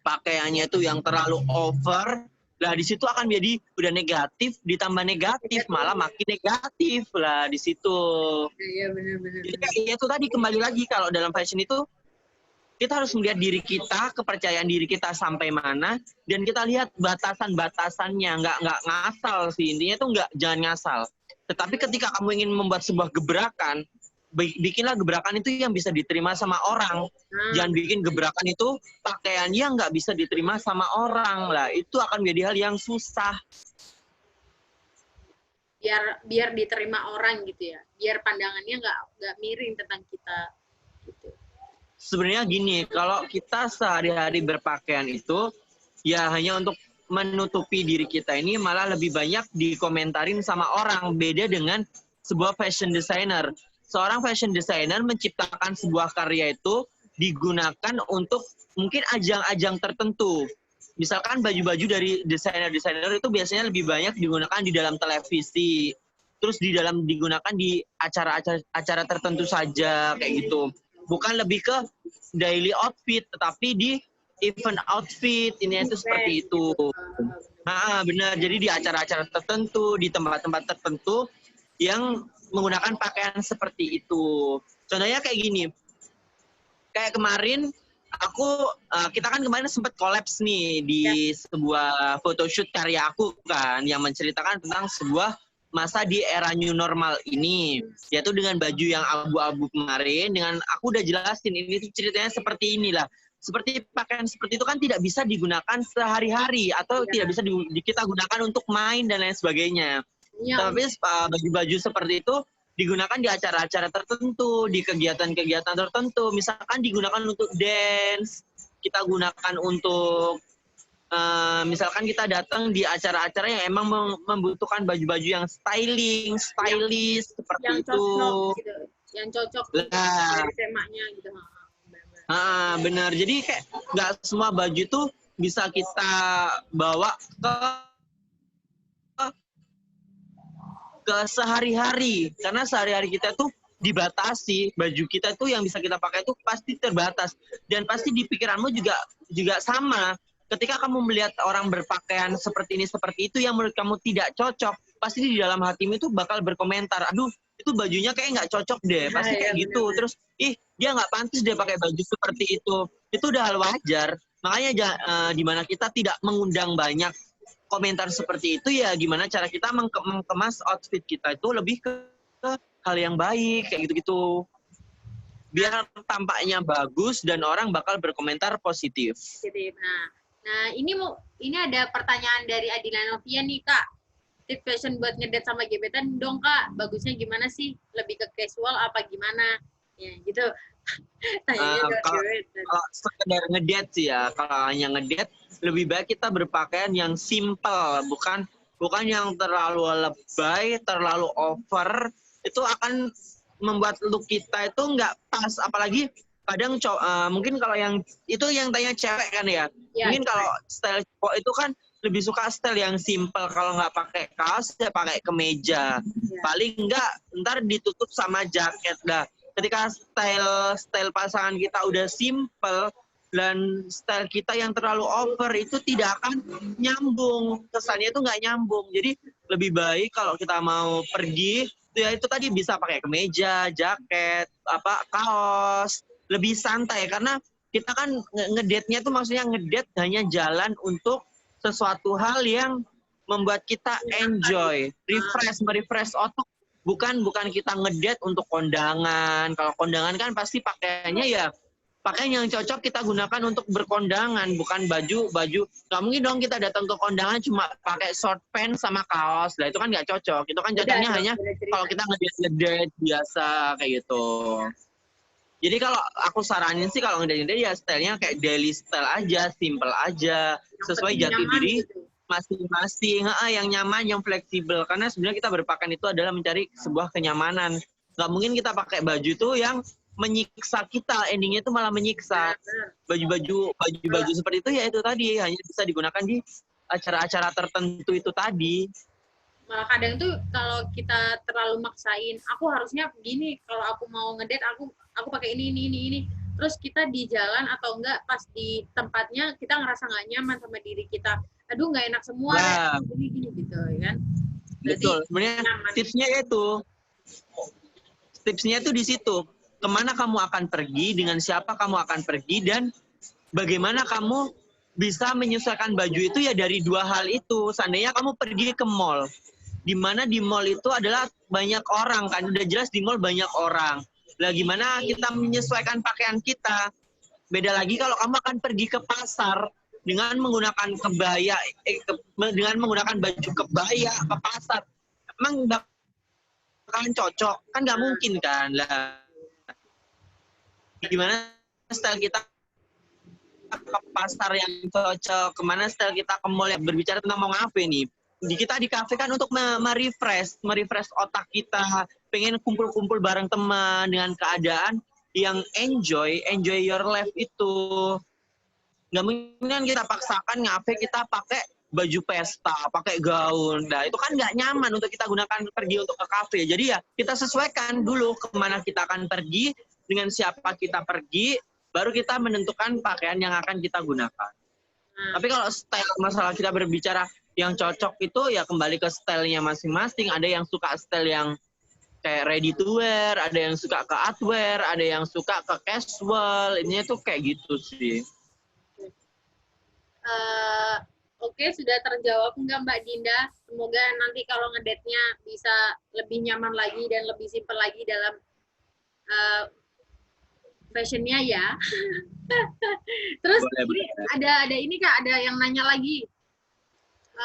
pakaiannya itu yang terlalu over, lah di situ akan jadi udah negatif, ditambah negatif, malah makin negatif lah di situ. Iya benar-benar. Jadi itu tadi kembali lagi kalau dalam fashion itu kita harus melihat diri kita, kepercayaan diri kita sampai mana, dan kita lihat batasan-batasannya, nggak ngasal sih, intinya itu jangan ngasal. Tetapi ketika kamu ingin membuat sebuah gebrakan, bikinlah gebrakan itu yang bisa diterima sama orang. Jangan bikin gebrakan itu pakaiannya nggak bisa diterima sama orang lah, itu akan menjadi hal yang susah. Biar diterima orang gitu ya, biar pandangannya nggak miring tentang kita gitu. Sebenarnya gini, kalau kita sehari-hari berpakaian itu ya hanya untuk menutupi diri kita ini, malah lebih banyak dikomentarin sama orang. Beda dengan sebuah fashion designer. Seorang fashion designer menciptakan sebuah karya itu digunakan untuk mungkin ajang-ajang tertentu. Misalkan baju-baju dari desainer-desainer itu biasanya lebih banyak digunakan di dalam televisi. Terus digunakan di acara tertentu saja kayak gitu. Bukan lebih ke daily outfit, tetapi di event outfit, ini itu seperti itu. Nah, benar. Jadi di acara-acara tertentu, di tempat-tempat tertentu yang menggunakan pakaian seperti itu. Contohnya kayak gini. Kayak kemarin kita kan kemarin sempat kolaps nih di sebuah photoshoot karya aku kan, yang menceritakan tentang sebuah masa di era new normal ini, yaitu dengan baju yang abu-abu kemarin, dengan aku udah jelasin ini tuh ceritanya seperti inilah. Seperti pakaian seperti itu kan tidak bisa digunakan sehari-hari atau tidak bisa kita gunakan untuk main dan lain sebagainya. Tapi baju-baju seperti itu digunakan di acara-acara tertentu, di kegiatan-kegiatan tertentu. Misalkan digunakan untuk dance, kita gunakan untuk misalkan kita datang di acara-acara yang emang membutuhkan baju-baju yang stylish seperti yang itu. Cocok, gitu. Yang cocok dari temanya gitu. Benar. Jadi kayak nggak semua baju tuh bisa kita bawa ke sehari-hari, karena sehari-hari kita tuh dibatasi. Baju kita tuh yang bisa kita pakai tuh pasti terbatas, dan pasti di pikiranmu juga sama. Ketika kamu melihat orang berpakaian seperti ini, seperti itu, yang menurut kamu tidak cocok, pasti di dalam hatimu itu bakal berkomentar, aduh, itu bajunya kayak nggak cocok deh, pasti kayak gitu. Bener. Terus, dia nggak pantas deh pakai baju seperti itu. Itu udah hal wajar. Makanya dimana kita tidak mengundang banyak komentar seperti itu, ya gimana cara kita mengemas outfit kita itu lebih ke hal yang baik, kayak gitu-gitu. Biar tampaknya bagus dan orang bakal berkomentar positif. Nah, ini ada pertanyaan dari Adila Novia nih, Kak. Tips fashion buat ngedate sama gebetan dong, Kak. Bagusnya gimana sih? Lebih ke casual apa gimana? Ya, gitu. Kalau sekedar ngedate sih ya, kalau hanya ngedate, lebih baik kita berpakaian yang simple, bukan yang terlalu lebay, terlalu over. Itu akan membuat look kita itu nggak pas, apalagi kadang mungkin kalau yang itu yang tanya cewek kan ya, mungkin kalau style cowok itu kan lebih suka style yang simple, kalau nggak pakai kaos ya pakai kemeja, paling nggak ntar ditutup sama jaket dah. Ketika style pasangan kita udah simple dan style kita yang terlalu over, itu tidak akan nyambung, kesannya itu nggak nyambung. Jadi lebih baik kalau kita mau pergi ya itu tadi bisa pakai kemeja, jaket, kaos, lebih santai, karena kita kan ngedate-nya tuh maksudnya ngedate hanya jalan untuk sesuatu hal yang membuat kita enjoy, merefresh otak bukan kita ngedate untuk kondangan. Kalau kondangan kan pasti pakaiannya ya pakaian yang cocok kita gunakan untuk berkondangan, bukan baju. Nggak mungkin dong kita datang ke kondangan cuma pakai short pants sama kaos. Lah itu kan nggak cocok. Itu kan cocoknya hanya kalau kita ngedate biasa kayak gitu. Jadi kalau aku saranin sih kalau ngedate ya stylenya kayak daily style aja, simple aja, sesuai jati diri masing-masing, yang nyaman, yang fleksibel. Karena sebenarnya kita berpakaian itu adalah mencari sebuah kenyamanan. Nggak mungkin kita pakai baju tuh yang menyiksa kita, endingnya itu malah menyiksa. Baju-baju seperti itu ya itu tadi hanya bisa digunakan di acara-acara tertentu itu tadi. Malah kadang tuh kalau kita terlalu maksain, aku harusnya begini, kalau aku mau ngedate aku pakai ini. Terus kita di jalan atau enggak pas di tempatnya kita ngerasa nggak nyaman sama diri kita. Aduh nggak enak semua gini gitu kan. Betul. Sebenarnya tipsnya itu di situ. Kemana kamu akan pergi, dengan siapa kamu akan pergi, dan bagaimana kamu bisa menyesuaikan baju itu ya dari dua hal itu. Seandainya kamu pergi ke mall, di mana di mall itu adalah banyak orang kan, udah jelas di mall banyak orang. Lah gimana kita menyesuaikan pakaian kita? Beda lagi kalau kamu akan pergi ke pasar dengan menggunakan kebaya, dengan menggunakan baju kebaya ke pasar. Emang bakalan cocok? Kan nggak mungkin kan. Lah gimana style kita ke pasar yang cocok, kemana style kita ke mall yang berbicara tentang mau ngapain nih. Kita di kafe kan untuk merefresh otak kita, pengen kumpul-kumpul bareng teman dengan keadaan yang enjoy your life itu. Nggak mungkin kita paksakan ngafe kita pakai baju pesta, pakai gaun. Nah, itu kan nggak nyaman untuk kita gunakan pergi untuk ke kafe. Jadi ya kita sesuaikan dulu kemana kita akan pergi, dengan siapa kita pergi, baru kita menentukan pakaian yang akan kita gunakan. Tapi kalau style masalah kita berbicara yang cocok itu ya kembali ke stylenya masing-masing. Ada yang suka style yang kayak ready to wear, ada yang suka ke outwear, ada yang suka ke casual. Ini tuh kayak gitu sih. Oke, sudah terjawab enggak Mbak Dinda? Semoga nanti kalau ngedate-nya bisa lebih nyaman lagi dan lebih simpel lagi dalam fashionnya ya. Terus boleh. Ada ini Kak, ada yang nanya lagi.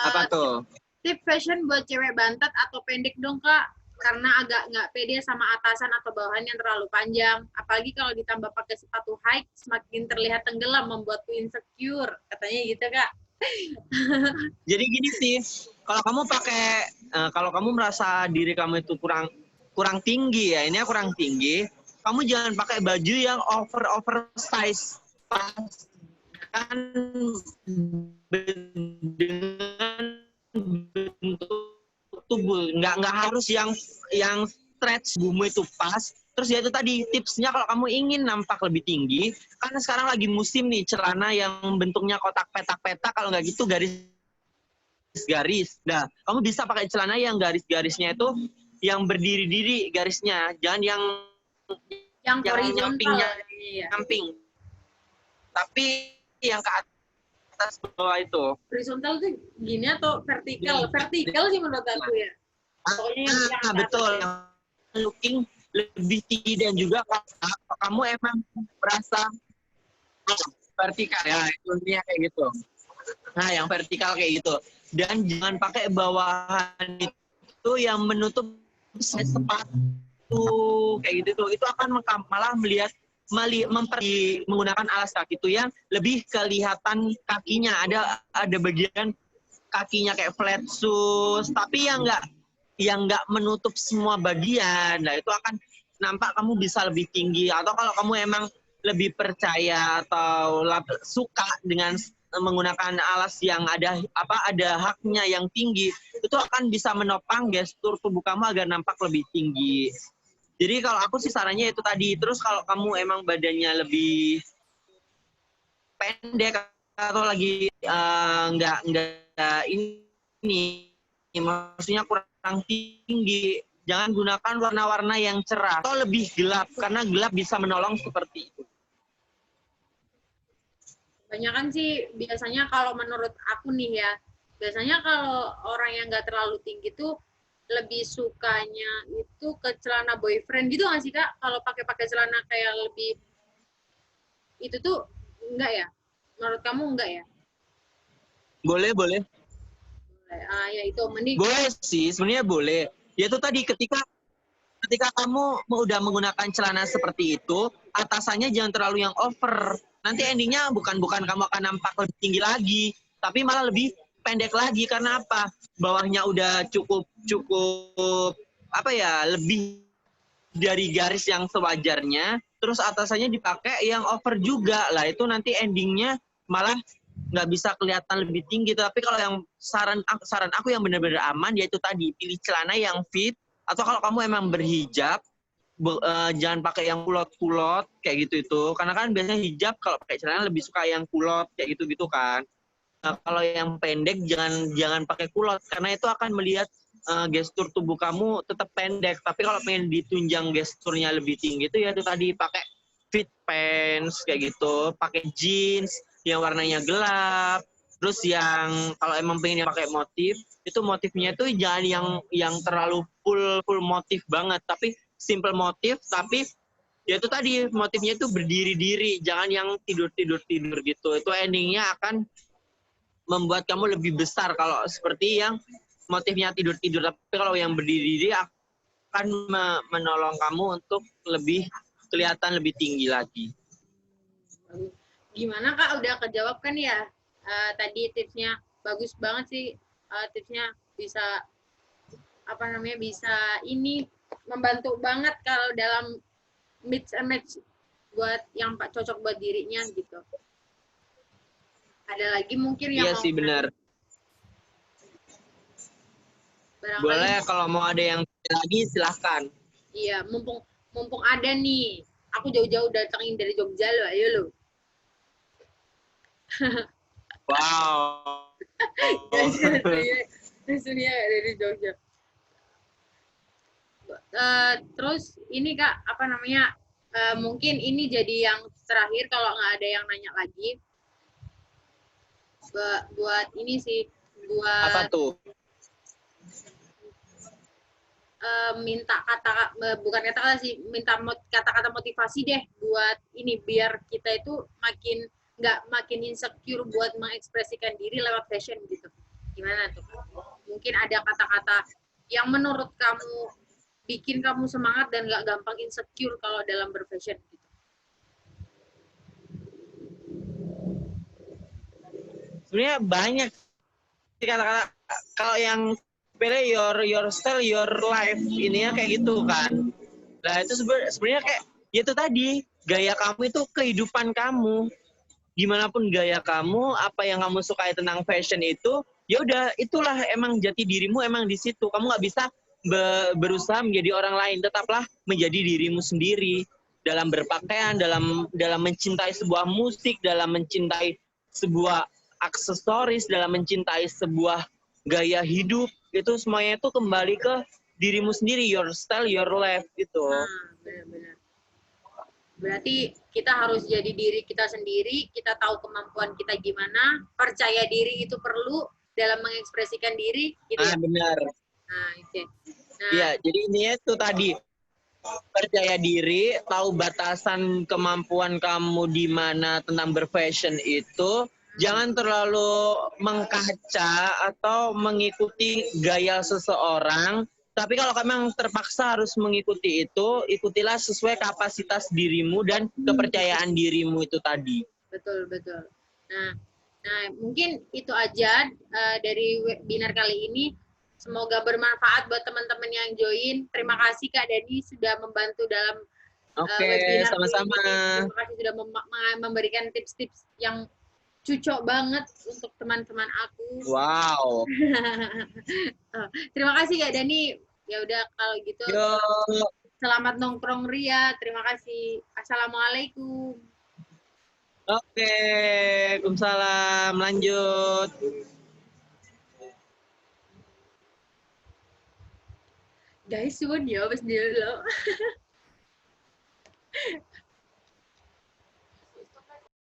Apa tuh? Tip fashion buat cewek bantet atau pendek dong Kak, karena agak nggak pede sama atasan atau bawahan yang terlalu panjang. Apalagi kalau ditambah pakai sepatu high, semakin terlihat tenggelam, membuatku insecure. Katanya gitu Kak. Jadi gini sih, kalau kamu merasa diri kamu itu kurang tinggi ya, ini kurang tinggi, kamu jangan pakai baju yang oversize. Kan dengan bentuk tubuh, nggak harus yang stretch tubuhmu itu pas. Terus ya itu tadi tipsnya kalau kamu ingin nampak lebih tinggi, karena sekarang lagi musim nih celana yang bentuknya kotak petak-petak, kalau nggak gitu garis-garis. Nah, kamu bisa pakai celana yang garis-garisnya itu yang berdiri-diri garisnya, jangan yang nyamping. Tapi yang ke atas bawah itu. Horizontal itu gini atau vertikal? Vertikal sih menurut aku ya. Pokoknya yang betul. Yang looking lebih tinggi dan juga kalau kamu emang merasa vertikal ya, itu intinya kayak gitu. Nah, yang vertikal kayak gitu. Dan jangan pakai bawahan itu yang menutup sepatu kayak gitu tuh. Itu akan malah menggunakan alas kaki itu yang lebih kelihatan kakinya, ada bagian kakinya kayak flat shoes, tapi yang nggak menutup semua bagian. Nah, itu akan nampak kamu bisa lebih tinggi. Atau kalau kamu emang lebih percaya atau suka dengan menggunakan alas yang ada haknya yang tinggi, itu akan bisa menopang gestur tubuh kamu agar nampak lebih tinggi. Jadi kalau aku sih sarannya itu tadi. Terus kalau kamu emang badannya lebih pendek atau lagi nggak ini maksudnya kurang tinggi, jangan gunakan warna-warna yang cerah atau lebih gelap, karena gelap bisa menolong seperti itu. Kebanyakan sih biasanya kalau menurut aku nih ya, biasanya kalau orang yang nggak terlalu tinggi tuh lebih sukanya itu ke celana boyfriend gitu nggak sih Kak? Kalau pakai celana kayak lebih itu tuh enggak ya? Menurut kamu enggak ya? Boleh, boleh. Ya itu mending. Boleh sih, sebenarnya boleh. Ya itu tadi ketika ketika kamu udah menggunakan celana seperti itu, atasannya jangan terlalu yang over. Nanti endingnya bukan kamu akan nampak lebih tinggi lagi, tapi malah lebih pendek lagi. Karena apa? Bawahnya udah cukup cukup apa ya, lebih dari garis yang sewajarnya, terus atasannya dipakai yang over juga lah, itu nanti endingnya malah nggak bisa kelihatan lebih tinggi. Tapi kalau yang saran aku yang benar-benar aman, yaitu tadi pilih celana yang fit, atau kalau kamu emang berhijab, jangan pakai yang kulot-kulot kayak gitu itu, karena kan biasanya hijab kalau pakai celana lebih suka yang kulot kayak gitu kan. Nah, kalau yang pendek jangan pakai kulot, karena itu akan melihat gestur tubuh kamu tetap pendek. Tapi kalau pengen ditunjang gesturnya lebih tinggi itu ya itu tadi pakai fit pants kayak gitu, pakai jeans yang warnanya gelap. Terus yang kalau emang pengen pakai motif, itu motifnya itu jangan yang terlalu full motif banget, tapi simple motif, tapi ya itu tadi motifnya itu berdiri-diri, jangan yang tidur gitu. Itu endingnya akan membuat kamu lebih besar kalau seperti yang motifnya tidur-tidur. Tapi kalau yang berdiri akan menolong kamu untuk lebih kelihatan lebih tinggi lagi. Gimana Kak, udah kejawab kan ya? Tadi tipsnya bagus banget sih, tipsnya bisa apa namanya, bisa ini membantu banget kalau dalam mix and match buat yang cocok buat dirinya gitu. Ada lagi mungkin yang iya sih benar. Boleh kalau mau ada yang lagi silahkan. Iya, mumpung ada nih. Aku jauh-jauh datangin dari Jogja loh, ayo lo. Wow. Maksudnya dari Jogja. Terus ini Kak, apa namanya? Mungkin ini jadi yang terakhir kalau nggak ada yang nanya lagi. Buat ini sih, buat apa tuh? Minta bukan kata-kata sih, minta kata-kata motivasi deh buat ini biar kita itu nggak makin insecure buat mengekspresikan diri lewat fashion gitu. Gimana tuh? Mungkin ada kata-kata yang menurut kamu bikin kamu semangat dan nggak gampang insecure kalau dalam berfashion gitu. Sebenarnya banyak kata-kata. Kalau yang sepele your style your life ini ya kayak gitu kan. Nah itu sebenarnya kayak ya itu tadi, gaya kamu itu kehidupan kamu. Gimana pun gaya kamu, apa yang kamu sukai tentang fashion itu, ya udah itulah emang jati dirimu emang di situ. Kamu nggak bisa berusaha menjadi orang lain, tetaplah menjadi dirimu sendiri dalam berpakaian, dalam mencintai sebuah musik, dalam mencintai sebuah aksesoris, dalam mencintai sebuah gaya hidup. Itu semuanya itu kembali ke dirimu sendiri, your style, your life gitu. Benar-benar. Berarti kita harus jadi diri kita sendiri, kita tahu kemampuan kita gimana, percaya diri itu perlu dalam mengekspresikan diri, gitu ya? Benar. Nah, oke. Okay. Nah, ya, jadi intinya itu tadi, percaya diri, tahu batasan kemampuan kamu di mana tentang berfashion itu, jangan terlalu mengkaca atau mengikuti gaya seseorang. Tapi kalau memang terpaksa harus mengikuti itu, ikutilah sesuai kapasitas dirimu dan kepercayaan dirimu itu tadi. Betul, betul. Nah, mungkin itu aja dari webinar kali ini. Semoga bermanfaat buat teman-teman yang join. Terima kasih Kak Dani sudah membantu dalam webinar sama-sama. Terima kasih sudah memberikan tips-tips yang cucok banget untuk teman-teman aku. Wow. Terima kasih Kak Dani. Ya udah kalau gitu. Yo. Selamat nongkrong Ria. Terima kasih. Assalamualaikum. Oke, Waalaikumsalam. Lanjut. Guys, suwun ya, wis dulu.